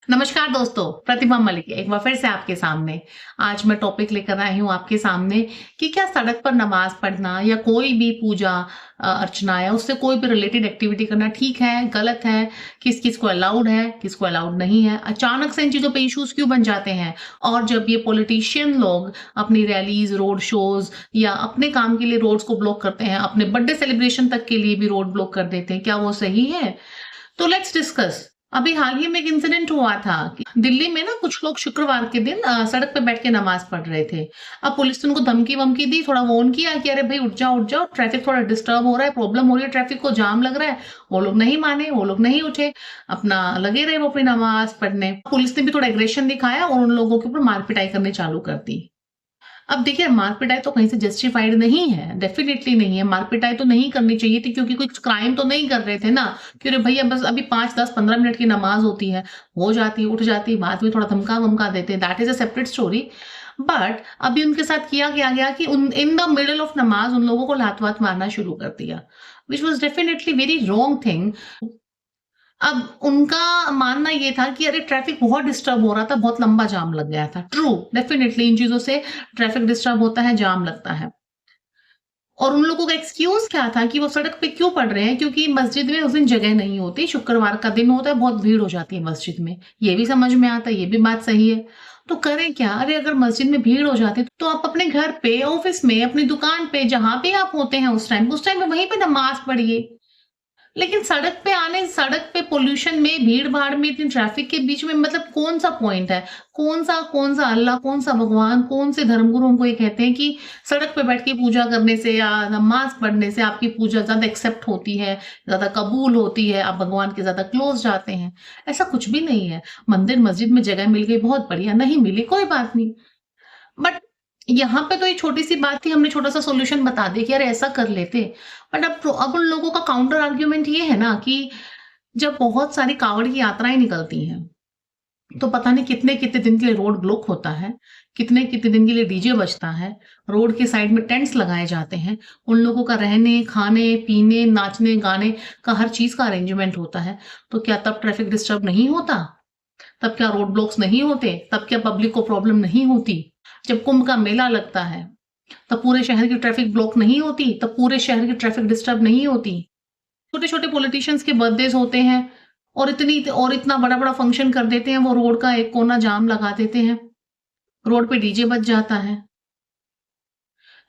नमस्कार दोस्तों, प्रतिभा मलिक एक बार फिर से आपके सामने। आज मैं टॉपिक लेकर आई हूँ आपके सामने कि क्या सड़क पर नमाज पढ़ना या कोई भी पूजा अर्चना या उससे कोई भी रिलेटेड एक्टिविटी करना ठीक है, गलत है, किस-किस को अलाउड है, किसको अलाउड नहीं है। अचानक से इन चीज़ों पे इश्यूज़ क्यों बन जाते हैं? और जब ये पॉलिटिशियन लोग अपनी रैलीज़, रोड शोज़ या अपने काम के लिए रोड्स को ब्लॉक करते हैं, अपने बर्थडे सेलिब्रेशन तक के लिए भी रोड ब्लॉक कर देते हैं, क्या वो सही है? तो लेट्स डिस्कस। अभी हाल ही में एक इंसिडेंट हुआ था कि दिल्ली में ना कुछ लोग शुक्रवार के दिन सड़क पे बैठ के नमाज पढ़ रहे थे। अब पुलिस ने उनको धमकी-वमकी दी, थोड़ा वार्न किया कि अरे भाई उठ जाओ, ट्रैफिक थोड़ा डिस्टर्ब हो रहा है, प्रॉब्लम हो रही है, ट्रैफिक को जाम लग रहा है। वो लोग नहीं माने, वो लोग नहीं उठे, अपना लगे रहे वो अपनी नमाज पढ़ने। पुलिस ने भी थोड़ा एग्रेशन दिखाया और उन लोगों के ऊपर मार-पिटाई करनी चालू कर दी। अब देखिए मार-पिटाई तो कहीं से जस्टिफाइड नहीं है, डेफिनिटली नहीं है। मार-पिटाई तो नहीं करनी चाहिए थी क्योंकि कुछ क्राइम तो नहीं कर रहे थे ना, कि अरे भैया बस अभी 5, 10, 15 मिनट की नमाज़ होती है, हो जाती, उठ जाती, बाद में थोड़ा धमका-वमका देते, that is a separate story. But अभी उनके साथ किया क्या गया कि उन इन द मिडल ऑफ नमाज़ उन लोगों को लात-वात मारना शुरू कर दिया, which was definitely very wrong thing. अब उनका मानना ये था कि अरे ट्रैफिक बहुत डिस्टर्ब हो रहा था, बहुत लंबा जाम लग गया था। ट्रू, डेफिनिटली इन चीज़ों से ट्रैफिक डिस्टर्ब होता है, जाम लगता है। और उन लोगों का एक्सक्यूज़ क्या था कि वो सड़क पे क्यों पड़ रहे हैं? क्योंकि मस्जिद में उस दिन जगह नहीं होती, शुक्रवार का दिन होता है, बहुत भीड़ हो जाती है मस्जिद में। ये भी समझ में आता है, ये भी बात सही है। तो करें क्या? अरे अगर मस्जिद में भीड़ हो जाती है, तो आप अपने घर पे, ऑफ़िस में, अपनी दुकान पे, जहाँ पे आप होते हैं उस टाइम पे वहीं पे नमाज़ पढ़िए। लेकिन सड़क पे पॉल्यूशन में, भीड़-भाड़ में, इतनी ट्रैफिक के बीच में मतलब कौन-सा पॉइंट है? कौन-सा अल्लाह, कौन-सा भगवान, कौन से धर्मगुरु हमको ये कहते हैं कि सड़क पे बैठ के पूजा करने से या नमाज़ पढ़ने से आपकी पूजा ज़्यादा एक्सेप्ट होती है, ज़्यादा कबूल होती है, आप भगवान के ज़्यादा क्लोज़ जाते हैं। ऐसा कुछ भी नहीं है। मंदिर, मस्जिद में जगह मिल गई बहुत बढ़िया, नहीं मिली कोई बात नहीं। बट यहाँ पे तो ये छोटी-सी बात थी, हमने छोटा-सा सॉल्यूशन बता दिया कि यार ऐसा कर लेते। बट अब उन लोगों का काउंटर आर्गुमेंट ये है ना कि जब बहुत सारी कांवड़ की यात्राएँ निकलती हैं, तो पता नहीं कितने-कितने दिन के लिए रोड ब्लॉक होता है, कितने-कितने दिन के लिए डीजे बजता है, रोड के साइड में टेंट्स लगाए जाते हैं, उन लोगों का रहने, खाने, पीने, नाचने, गाने का हर चीज़ का अरेंजमेंट होता है। तो क्या तब ट्रैफिक डिस्टर्ब नहीं होता? तब क्या रोड ब्लॉक्स नहीं होते? तब क्या पब्लिक को प्रॉब्लम नहीं होती? जब कुंभ का मेला लगता है, तब पूरे शहर की ट्रैफिक ब्लॉक नहीं होती? तब पूरे शहर की ट्रैफिक डिस्टर्ब नहीं होती? छोटे-छोटे पॉलिटिशियंस के बर्थडेज़ होते हैं और इतना बड़ा-बड़ा फंक्शन कर देते हैं, वो रोड का एक कोना जाम लगा देते हैं। रोड पे डीजे बज जाता है।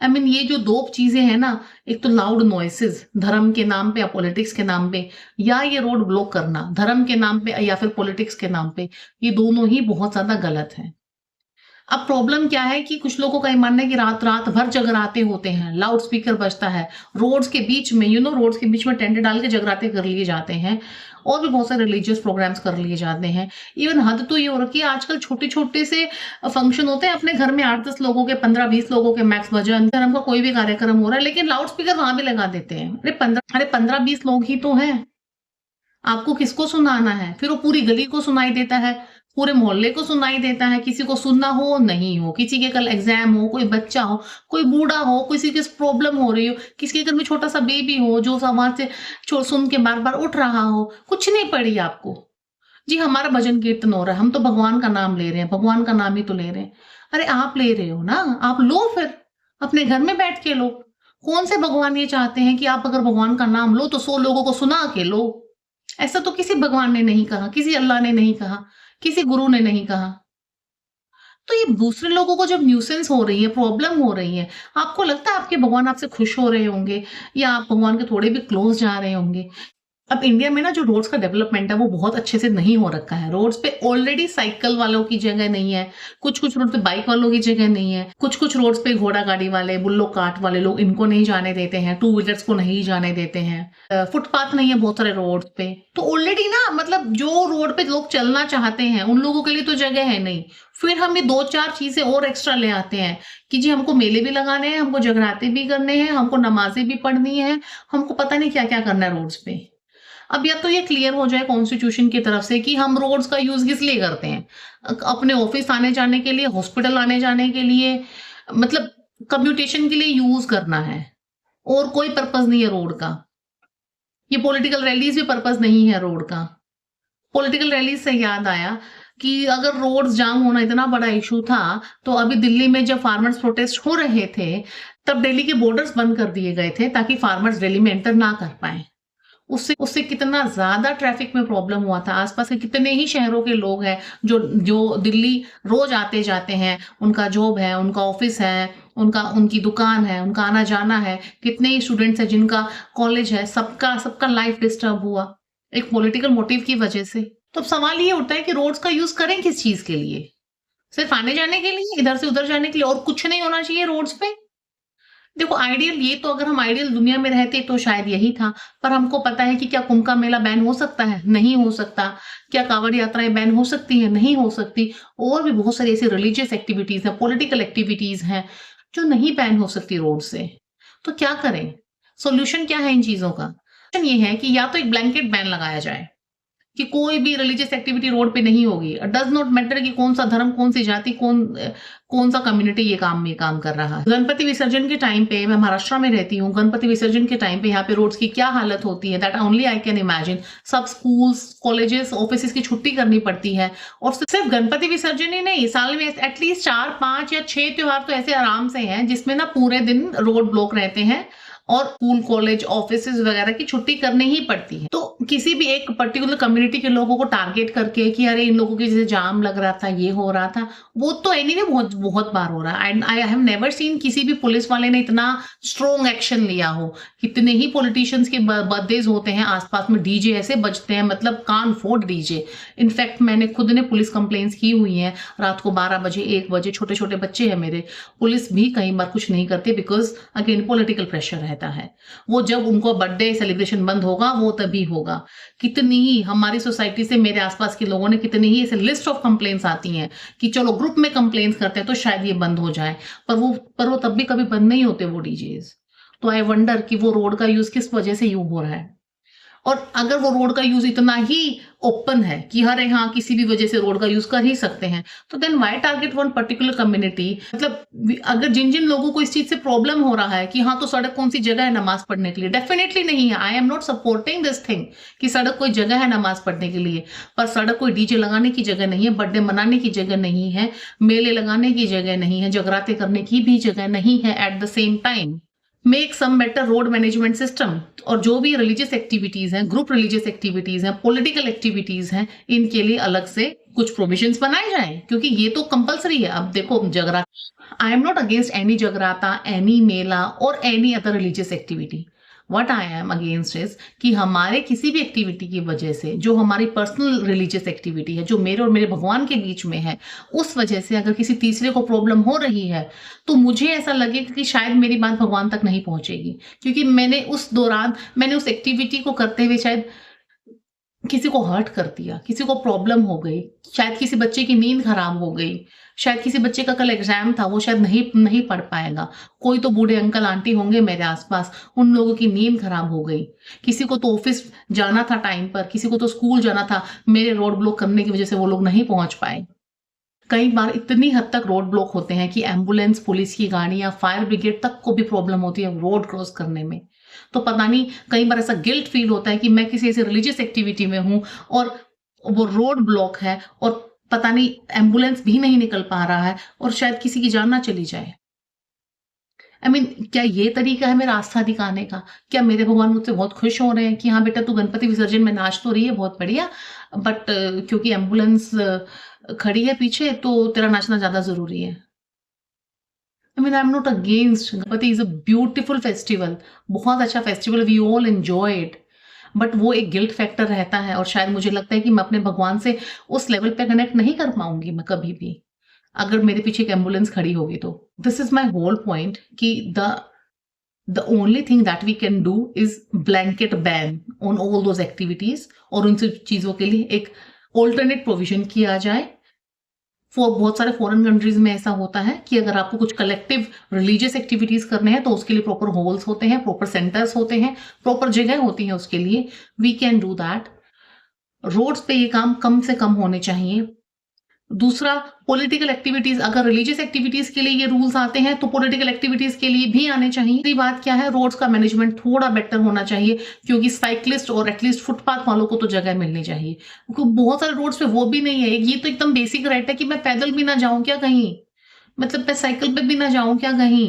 आई मीन ये जो 2 चीज़ें हैं ना, एक तो लाउड नॉइसेज़ धर्म के नाम पे या पॉलिटिक्स के नाम पे या ये रोड ब्लॉक करना धर्म के नाम पे या फिर पॉलिटिक्स के नाम पे, ये दोनों ही बहुत ज़्यादा गलत हैं। अब प्रॉब्लम क्या है कि कुछ लोगों का ये मानना है कि रात-रात भर जगराते होते हैं, लाउड स्पीकर बजता है, रोड्स के बीच में रोड्स के बीच में टेंट डाल के जगराते कर लिए जाते हैं और भी बहुत सारे रिलीजियस प्रोग्राम्स कर लिए जाते हैं। इवन हद तो ये हो रखी है आजकल छोटे-छोटे से फंक्शन होते हैं अपने घर में 8-10 लोगों के, 15-20 लोगों के मैक्स भजन, धर्म का कोई भी कार्यक्रम हो रहा है लेकिन लाउड स्पीकर वहाँ भी लगा देते हैं। अरे 15-20 लोग ही तो हैं। आपको किसको सुनाना है? फिर वो पूरी गली को सुनाई देता है, पूरे मोहल्ले को सुनाई देता है, किसी को सुनना हो, नहीं हो, किसी के कल एग्ज़ाम हो, कोई बच्चा हो, कोई बूढ़ा हो, किसी के प्रॉब्लम हो रही हो, किसी के घर में छोटा-सा बेबी हो, जो समाज से सुन के बार-बार उठ रहा हो, कुछ नहीं पड़ी आपको। जी, हमारा भजन कीर्तन हो रहा है, हम तो भगवान का नाम ले रहे हैं, भगवान का नाम ही तो ले रहे हैं। अरे आप ले रहे हो ना, आप लो फिर, अपने घर में बैठ के लो। कौन से भगवान ये चाहते हैं कि आप अगर भगवान का नाम लो तो 100 लोगों को सुना के लो। ऐसा तो किसी भगवान ने नहीं कहा, किसी अल्लाह ने नहीं कहा, किसी गुरु ने नहीं कहा। तो ये दूसरे लोगों को जब न्यूसेंस हो रही है, प्रॉब्लम हो रही है, आपको लगता है आपके भगवान आपसे खुश हो रहे होंगे या आप भगवान के थोड़े भी क्लोज़ जा रहे होंगे? अब इंडिया में ना जो रोड्स का डेवलपमेंट है वो बहुत अच्छे से नहीं हो रखा है। रोड्स पे ऑलरेडी साइकिल वालों की जगह नहीं है, कुछ-कुछ रोड पे बाइक वालों की जगह नहीं है, कुछ-कुछ रोड्स पे घोड़ा गाड़ी वाले, बुल्लो कार्ट वाले लोग इनको नहीं जाने देते हैं, टू व्हीलर्स को नहीं जाने देते हैं। फुटपाथ नहीं है बहुत सारे रोड्स पे। तो ऑलरेडी ना मतलब जो रोड पे लोग चलना चाहते हैं, उन लोगों के लिए तो जगह है नहीं। फिर हम ये 2-4 चीज़ें और एक्स्ट्रा ले आते हैं कि जी हमको मेले भी लगाने हैं, हमको जगराते भी करने हैं, हमको नमाज़ें भी पढ़नी है, हमको पता नहीं क्या-क्या करना है रोड्स पे। अब या तो ये क्लियर हो जाए कॉन्स्टिट्यूशन की तरफ से कि हम रोड्स का यूज़ किस लिए करते हैं? अपने ऑफिस आने-जाने के लिए, हॉस्पिटल आने-जाने के लिए, मतलब कम्यूटेशन के लिए यूज़ करना है और कोई पर्पज़ नहीं है रोड का। ये पॉलिटिकल रैलीज़ भी पर्पज़ नहीं है रोड का। पॉलिटिकल रैलीज़ से याद आया, कि अगर रोड्स जाम होना इतना बड़ा इश्यू था, तो अभी दिल्ली में जब फार्मर्स प्रोटेस्ट हो रहे थे, तब दिल्ली के बॉर्डर्स बंद कर दिए गए थे ताकि फार्मर्स दिल्ली में एंटर ना कर पाएँ। उससे उससे कितना ज़्यादा ट्रैफिक में प्रॉब्लम हुआ था। आस-पास के कितने ही शहरों के लोग हैं जो जो दिल्ली रोज़ आते-जाते हैं, उनका जॉब है, उनका ऑफ़िस है, उनकी दुकान है, उनका आना-जाना है। कितने ही स्टूडेंट्स हैं जिनका कॉलेज है, सबका सबका लाइफ़ डिस्टर्ब हुआ, एक पॉलिटिकल मोटिव की वजह से। तो अब सवाल ये उठता है कि रोड्स का यूज़ करें किस चीज़ के लिए? सिर्फ़ आने-जाने के लिए, इधर से उधर जाने के लिए और कुछ नहीं होना चाहिए रोड्स पे? देखो आइडियल ये तो अगर हम आइडियल दुनिया में रहते तो शायद यही था, पर हमको पता है कि क्या कुंभ का मेला बैन हो सकता है? नहीं हो सकता। क्या कांवड़ यात्राएँ बैन हो सकती हैं? नहीं हो सकती। और भी बहुत सारी ऐसी रिलीजियस एक्टिविटीज़ हैं, पॉलिटिकल एक्टिविटीज़ हैं, जो नहीं बैन हो सकती रोड से। तो क्या करें? सॉल्यूशन क्या है इन चीज़ों का? सॉल्यूशन ये है कि या तो एक ब्लैंकेट बैन लगाया जाए। कि कोई भी रिलीजियस एक्टिविटी रोड पे नहीं होगी। डज़ नॉट मैटर कि कौन-सा धर्म, कौन-सी जाति, कौन-सा कम्युनिटी ये काम कर रहा है। गणपति विसर्जन के टाइम पे मैं महाराष्ट्र में रहती हूँ। गणपति विसर्जन के टाइम पे यहाँ पे रोड्स की क्या हालत होती है, that only I can imagine. सब स्कूल्स, कॉलेजेस, ऑफिसेज़ की छुट्टी करनी पड़ती है और सिर्फ गणपति विसर्जन ही नहीं, साल में एटलीस्ट 4, 5 या 6 त्योहार तो ऐसे आराम से हैं जिसमें ना पूरे दिन रोड ब्लॉक रहते हैं और स्कूल, कॉलेज, ऑफिसेज़ वगैरह की छुट्टी करनी ही पड़ती है। तो किसी भी एक पर्टिकुलर कम्युनिटी के लोगों को टारगेट करके कि अरे इन लोगों की जैसे जाम लग रहा था, ये हो रहा था, वो तो एनीवे बहुत बहुत बार हो रहा है and I have never seen किसी भी पुलिस वाले ने इतना स्ट्रॉन्ग एक्शन लिया हो। कितने ही पॉलिटिशियंस के बर्थडेज होते हैं, आस-पास में डीजे ऐसे बजते हैं, मतलब कान फोड़ डीजे। इनफैक्ट मैंने खुद ने पुलिस कंप्लेंट्स की हुई हैं, रात को 12 बजे, 1 बजे, छोटे-छोटे बच्चे हैं मेरे। पुलिस भी कई बार कुछ नहीं करती बिकॉज़ अगेन पॉलिटिकल प्रेशर रहता है। वो जब उनको बर्थडे सेलिब्रेशन बंद होगा, वो तभी होगा। कितनी ही हमारी सोसाइटी से मेरे आस-पास के लोगों ने कितनी ही ऐसे लिस्ट ऑफ कंप्लेंट्स आती हैं कि चलो ग्रुप में कंप्लेंट्स करते हैं तो शायद ये बंद हो जाए। पर वो तब भी कभी बंद नहीं होते वो डीजेज़। तो आई वंडर कि वो रोड का यूज़ किस वजह से यूँ हो रहा है? और अगर वो रोड का यूज़ इतना ही ओपन है कि अरे हाँ, किसी भी वजह से रोड का यूज़ कर ही सकते हैं, तो then why target one particular community? मतलब अगर जिन-जिन लोगों को इस चीज़ से प्रॉब्लम हो रहा है कि हाँ, तो सड़क कौन-सी जगह है नमाज़ पढ़ने के लिए? डेफिनिटली नहीं है। आई am not supporting this thing कि सड़क कोई जगह है नमाज़ पढ़ने के लिए, पर सड़क कोई डीजे लगाने की जगह नहीं है, बर्थडे मनाने की जगह नहीं है, मेले लगाने की जगह नहीं है, जगराते करने की भी जगह नहीं है at the same time. Make some better road management system और जो भी रिलीजियस एक्टिविटीज हैं, ग्रुप रिलीजियस एक्टिविटीज हैं, पॉलिटिकल एक्टिविटीज हैं, इनके लिए अलग से कुछ प्रोविजंस बनाए जाएं क्योंकि ये तो कंपलसरी है। अब देखो जगराता, आई एम नॉट अगेंस्ट एनी जगराता, एनी मेला और any other religious activity. What I am against is कि हमारे किसी भी एक्टिविटी की वजह से जो हमारी पर्सनल रिलीजियस एक्टिविटी है, जो मेरे और मेरे भगवान के बीच में है, उस वजह से अगर किसी तीसरे को प्रॉब्लम हो रही है, तो मुझे ऐसा लगेगा कि शायद मेरी बात भगवान तक नहीं पहुंचेगी क्योंकि मैंने उस एक्टिविटी को करते हुए शायद किसी को हर्ट कर दिया, किसी को प्रॉब्लम हो गई, शायद किसी बच्चे की नींद खराब हो गई, शायद किसी बच्चे का कल एग्जाम था, वो शायद नहीं नहीं पढ़ पाएगा। कोई तो बूढ़े अंकल आंटी होंगे मेरे आसपास, उन लोगों की नींद खराब हो गई। किसी को तो ऑफिस जाना था टाइम पर, किसी को तो स्कूल जाना था, मेरे रोड ब्लॉक करने की वजह से वो लोग नहीं पहुंच पाए। कई बार इतनी हद तक रोड ब्लॉक होते हैं कि एम्बुलेंस, पुलिस की गाड़ियां, फायर ब्रिगेड तक को भी प्रॉब्लम होती है रोड क्रॉस करने में। तो पता नहीं, कई बार ऐसा गिल्ट फील होता है कि मैं किसी ऐसी रिलीजियस एक्टिविटी में हूँ और वो रोड ब्लॉक है और पता नहीं एम्बुलेंस भी नहीं निकल पा रहा है और शायद किसी की जान ना चली जाए। आई मीन क्या ये तरीका है मेरा आस्था दिखाने का? क्या मेरे भगवान मुझसे बहुत खुश हो रहे हैं कि हाँ बेटा तू गणपति विसर्जन में नाच तो रही है, बहुत बढ़िया, बट क्योंकि एम्बुलेंस खड़ी है पीछे तो तेरा नाचना ज़्यादा ज़रूरी है। I mean I am not against, Ganpati is a beautiful festival, बहुत अच्छा festival, we all enjoy it, but वो एक गिल्ट फैक्टर रहता है और शायद मुझे लगता है कि मैं अपने भगवान से उस लेवल पे कनेक्ट नहीं कर पाऊँगी मैं कभी भी, अगर मेरे पीछे एक एम्बुलेंस खड़ी होगी तो। This is my whole point कि the only thing that we can do is blanket ban on all those activities और उन सब चीज़ों के लिए एक अल्टरनेट प्रोविज़न किया जाए। बहुत सारे फॉरेन कंट्रीज में ऐसा होता है कि अगर आपको कुछ कलेक्टिव रिलीजियस एक्टिविटीज करने हैं तो उसके लिए प्रॉपर हॉल्स होते हैं, प्रॉपर सेंटर्स होते हैं, प्रॉपर जगह होती है उसके लिए। We can do that. Roads पे ये काम कम से कम होने चाहिए। दूसरा, पॉलिटिकल एक्टिविटीज, अगर रिलीजियस एक्टिविटीज के लिए ये रूल्स आते हैं तो पॉलिटिकल एक्टिविटीज के लिए भी आने चाहिए। दूसरी बात क्या है, रोड्स का मैनेजमेंट थोड़ा बेटर होना चाहिए, क्योंकि साइकिलिस्ट और एटलीस्ट फुटपाथ वालों को तो जगह मिलनी चाहिए, क्योंकि बहुत सारे रोड्स पे वो भी नहीं है। ये तो एकदम बेसिक राइट है कि मैं पैदल भी ना जाऊं क्या कहीं, मतलब मैं साइकिल पे भी ना जाऊं क्या कहीं।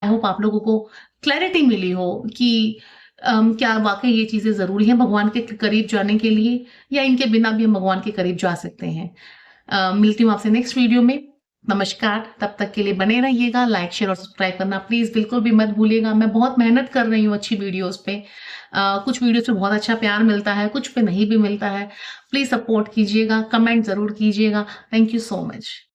आई होप आप लोगों को क्लैरिटी मिली हो कि क्या वाकई ये चीजें जरूरी हैं भगवान के करीब जाने के लिए, या इनके बिना भी हम भगवान के करीब जा सकते हैं। मिलती हूँ आपसे नेक्स्ट वीडियो में। नमस्कार, तब तक के लिए बने रहिएगा, लाइक शेयर और सब्सक्राइब करना प्लीज बिल्कुल भी मत भूलिएगा। मैं बहुत मेहनत कर रही हूँ अच्छी वीडियोस पे। कुछ वीडियोस पे बहुत अच्छा प्यार मिलता है, कुछ पे नहीं भी मिलता है। प्लीज सपोर्ट कीजिएगा, कमेंट जरूर कीजिएगा। Thank you so much.